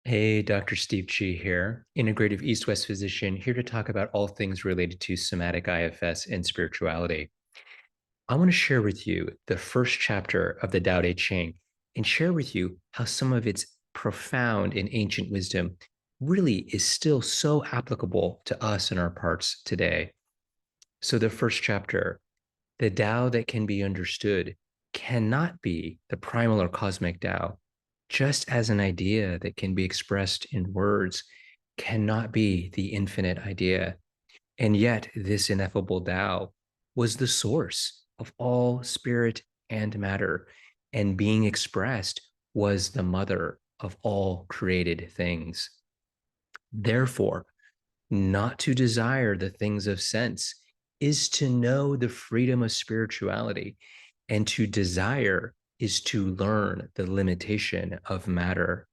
Hey, Dr. Steve Chi here, integrative East-West physician, here to talk about all things related to somatic IFS and spirituality. I want to share with you the first chapter of the Tao Te Ching and share with you how some of its profound and ancient wisdom really is still so applicable to us and our parts today. So, the first chapter, the Tao that can be understood cannot be the primal or cosmic Tao, just as an idea that can be expressed in words cannot be the infinite idea. And yet, this ineffable Tao was the source of all spirit and matter, and being expressed was the mother of all created things. Therefore, not to desire the things of sense is to know the freedom of spirituality, and to desire is to learn the limitation of matter.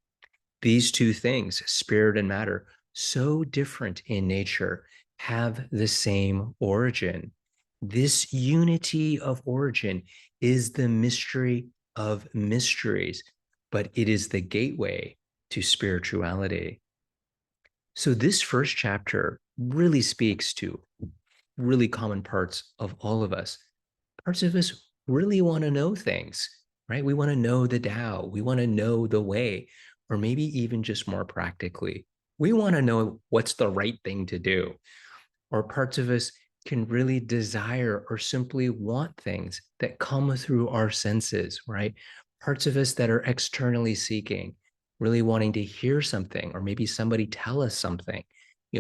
These two things, spirit and matter, so different in nature, have the same origin. This unity of origin is the mystery of mysteries, but it is the gateway to spirituality. So, this first chapter really speaks to really common parts of all of us. Parts of us really want to know things, right? We want to know the Tao, we want to know the way, or maybe even just more practically, we want to know what's the right thing to do. Or parts of us can really desire or simply want things that come through our senses, right? Parts of us that are externally seeking, really wanting to hear something, or maybe somebody tell us something,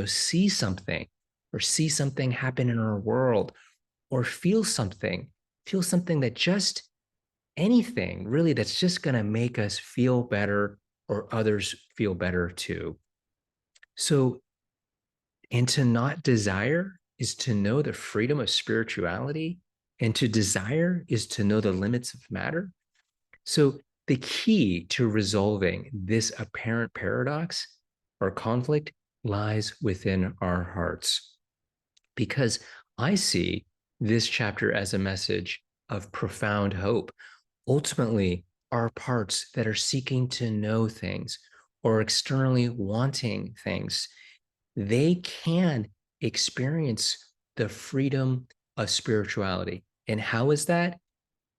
see something, or see something happen in our world, or feel something that just anything really that's just going to make us feel better or others feel better too. So, and to not desire is to know the freedom of spirituality, and to desire is to know the limits of matter. So, the key to resolving this apparent paradox or conflict lies within our hearts. Because I see this chapter as a message of profound hope. Ultimately, our parts that are seeking to know things or externally wanting things, they can experience the freedom of spirituality. And how is that?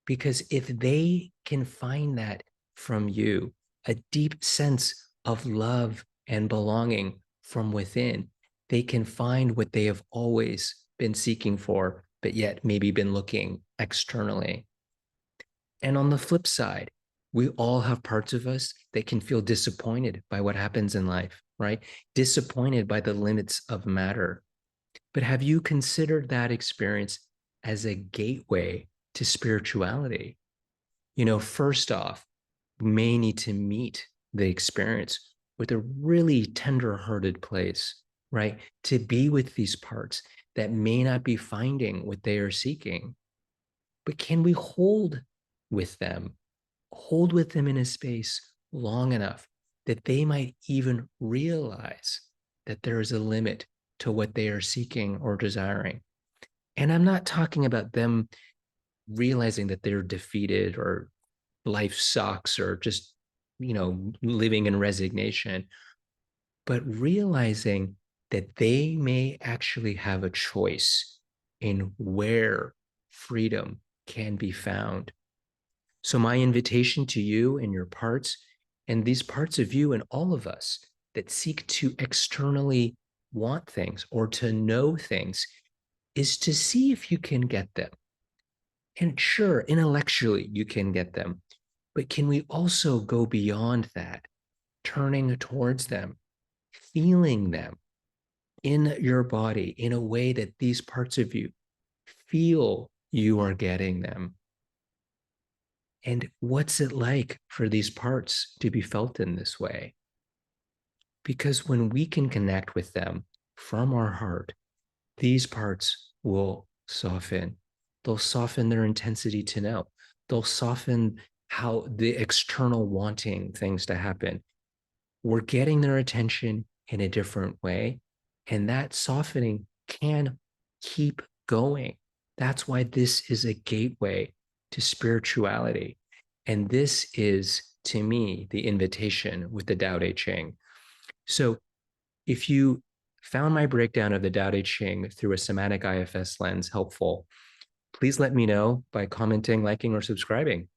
Because if they can find that from you, a deep sense of love and belonging from within, they can find what they have always been seeking for, but yet maybe been looking externally. And on the flip side, we all have parts of us that can feel disappointed by what happens in life, right? Disappointed by the limits of matter. But have you considered that experience as a gateway to spirituality? First off, we may need to meet the experience with a really tender-hearted place, right? To be with these parts that may not be finding what they are seeking. But can we hold with them in a space long enough that they might even realize that there is a limit to what they are seeking or desiring? And I'm not talking about them realizing that they're defeated or life sucks or just, living in resignation, but realizing that they may actually have a choice in where freedom can be found. So, my invitation to you and your parts, and these parts of you and all of us that seek to externally want things or to know things, is to see if you can get them. And sure, intellectually, you can get them, but can we also go beyond that, turning towards them, feeling them in your body in a way that these parts of you feel you are getting them? And what's it like for these parts to be felt in this way? Because when we can connect with them from our heart, these parts will soften. They'll soften their intensity to know. They'll soften how the external wanting things to happen. We're getting their attention in a different way. And that softening can keep going. That's why this is a gateway to spirituality. And this is to me, the invitation with the Tao Te Ching. So if you found my breakdown of the Tao Te Ching through a somatic IFS lens helpful, please let me know by commenting, liking, or subscribing.